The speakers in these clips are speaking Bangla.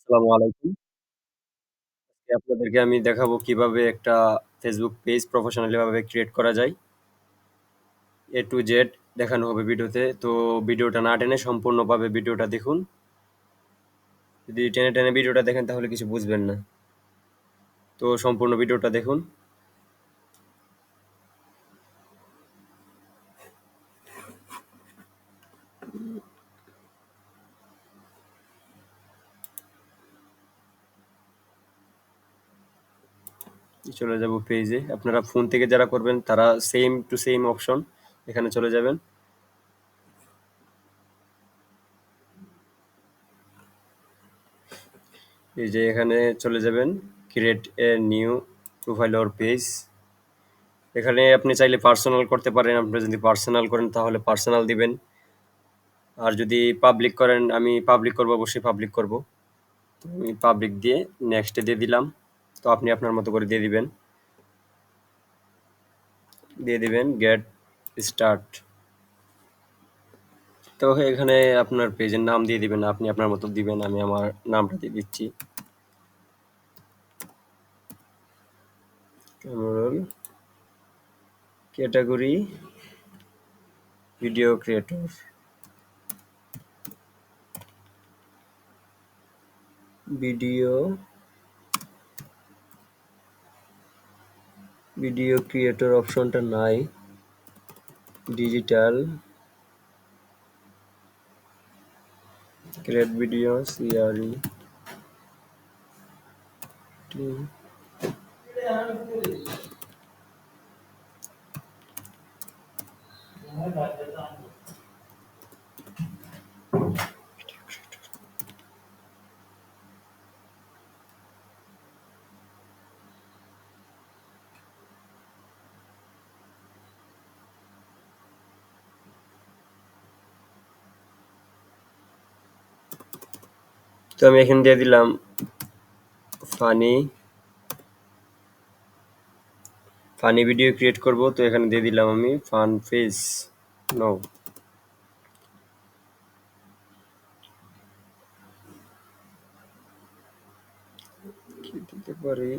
আসসালামু আলাইকুম। আজকে আপনাদেরকে আমি দেখাবো কিভাবে একটা Facebook পেজ প্রফেশনালি ভাবে ক্রিয়েট করা যায়। A to Z দেখানো হবে ভিডিওতে। তো ভিডিওটা না টেনে সম্পূর্ণভাবে ভিডিওটা দেখুন। যদি টেনে ভিডিওটা দেখেন তাহলে কিছু বুঝবেন না। তো সম্পূর্ণ ভিডিওটা দেখুন। চলে যাব পেজে। আপনারা ফোন থেকে যারা করবেন তারা সেম টু সেম অপশন এখানে চলে যাবেন। এই যে এখানে চলে যাবেন create a new profile or page. এখানে আপনি চাইলে পার্সোনাল করতে পারেন। আপনি যদি পার্সোনাল করেন তাহলে পার্সোনাল দিবেন। আর যদি পাবলিক করেন, আমি পাবলিক করব, অবশ্যই পাবলিক করব। তো আমি পাবলিক দিয়ে নেক্সটে দিয়ে দিলাম। তো আপনি আপনার মতো করে দিয়ে দিবেন গেট স্টার্ট। তো এখানে আপনার পেজের নাম দিয়ে দিবেন, আপনি আপনার মতো দিবেন। আমি আমার নামটা দিয়ে দিচ্ছি, Kamrul. Category video creator. Video video creator অপশনটা নাই। Digital create video CRE. তো আমি এখানে দিয়ে দিলাম ফানি ফানি ভিডিও ক্রিয়েট করব। তো এখানে দিয়ে দিলাম আমি ফান ফেস। নো, কি দিতে পারি?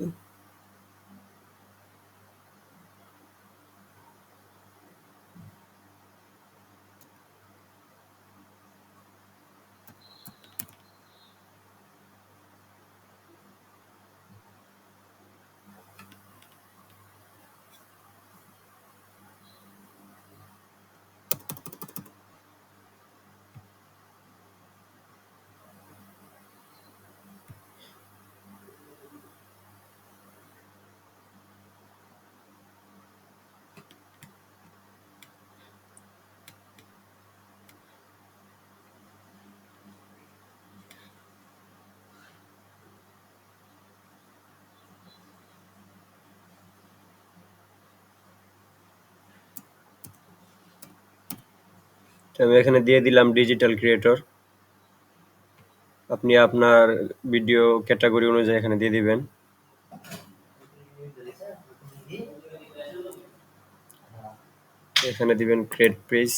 তো আমি এখানে দিয়ে দিলাম ডিজিটাল ক্রিয়েটর। আপনি আপনার ভিডিও ক্যাটাগরি অনুযায়ী এখানে দিয়ে দিবেন। এখানে দিবেন ক্রিয়েট পেজ।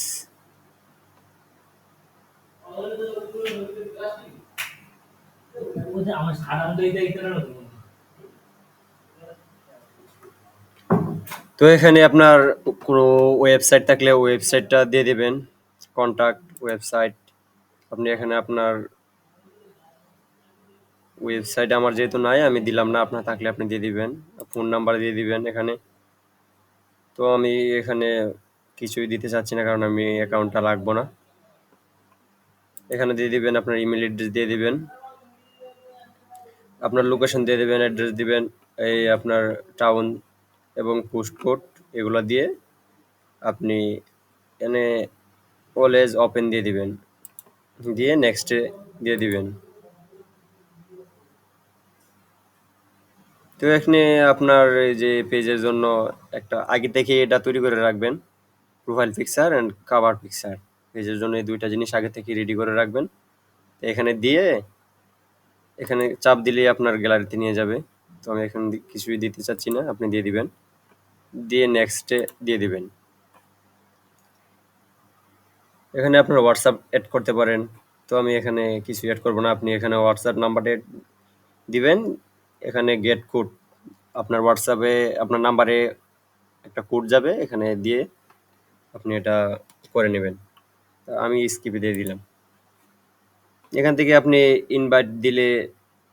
তো এখানে আপনার কোনো ওয়েবসাইট থাকলে ওয়েবসাইটটা দিয়ে দিবেন, কন্টাক্ট ওয়েবসাইট। আপনি এখানে আপনার ওয়েবসাইট, আমার যেহেতু নাই আমি দিলাম না, আপনার থাকলে আপনি দিয়ে দিবেন। ফোন নাম্বার দিয়ে দিবেন এখানে। তো আমি এখানে কিছুই দিতে চাচ্ছি না, কারণ আমি অ্যাকাউন্টটা রাখবো না। এখানে দিয়ে দিবেন আপনার ইমেল অ্যাড্রেস দিয়ে দিবেন, আপনার লোকেশন দিয়ে দিবেন, অ্যাড্রেস দিবেন, এই আপনার টাউন এবং পোস্ট কোড এগুলো দিয়ে আপনি এখানে অলওয়েজ ওপেন দিয়ে দিবেন, দিয়ে নেক্সটে দিয়ে দিবেন। তো এখানে আপনার এই যে পেজের জন্য একটা আগে থেকে এটা তৈরি করে রাখবেন, profile picture and cover picture. পেজের জন্য এই দুইটা জিনিস আগে থেকে রেডি করে রাখবেন। তো এখানে দিয়ে এখানে চাপ দিলেই আপনার গ্যালারিতে নিয়ে যাবে। তো আমি এখানে কিছুই দিতে চাচ্ছি না, আপনি দিয়ে দিবেন, দিয়ে নেক্সটে দিয়ে দিবেন। এখানে আপনার হোয়াটসঅ্যাপ অ্যাড করতে পারেন, তো আমি এখানে কিছু এড করব না। আপনি এখানে হোয়াটসঅ্যাপ নাম্বারে দিবেন। এখানে গেট কোড আপনার হোয়াটসঅ্যাপে আপনার নাম্বারে একটা কোড যাবে, এখানে দিয়ে আপনি এটা করে নেবেন। আমি স্কিপে দিয়ে দিলাম। এখান থেকে আপনি ইনভাইট দিলে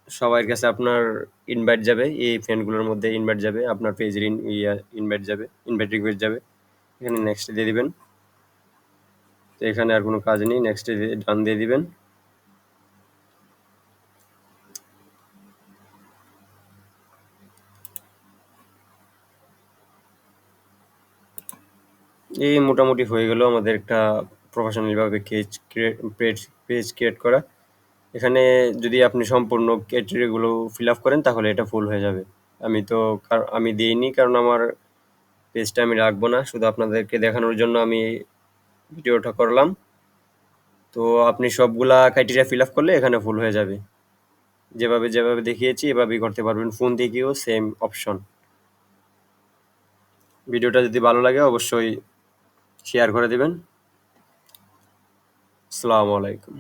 সবার কাছে আপনার ইনভাইট যাবে, এই ফ্রেন্ডগুলোর মধ্যে ইনভাইট যাবে, আপনার পেজের ইনভাইট যাবে, ইনভাইট রিকোয়েস্ট যাবে। এখানে নেক্সট দিয়ে দিবেন। তো এখানে আর কোনো কাজ নেই, নেক্সট ডান দিয়ে দিবেন। এই মোটামুটি হয়ে গেল আমাদের একটা প্রফেশনালিভাবে পেজ ক্রিয়েট করা। এখানে যদি আপনি সম্পূর্ণ ক্রাইটেরিয়াগুলো ফিল আপ করেন তাহলে এটা ফুল হয়ে যাবে। আমি তো আমি দিইনি, কারণ আমার পেজটা আমি রাখবো না, শুধু আপনাদেরকে দেখানোর জন্য আমি ভিডিওটা করলাম। তো আপনি সবগুলা ক্রাইটেরিয়া ফিল আপ করলে এখানে ফুল হয়ে যাবে। যেভাবে যেভাবে দেখিয়েছি এভাবেই করতে পারবেন, ফোন থেকেও সেম অপশন। ভিডিওটা যদি ভালো লাগে অবশ্যই শেয়ার করে দেবেন। আসসালামু আলাইকুম।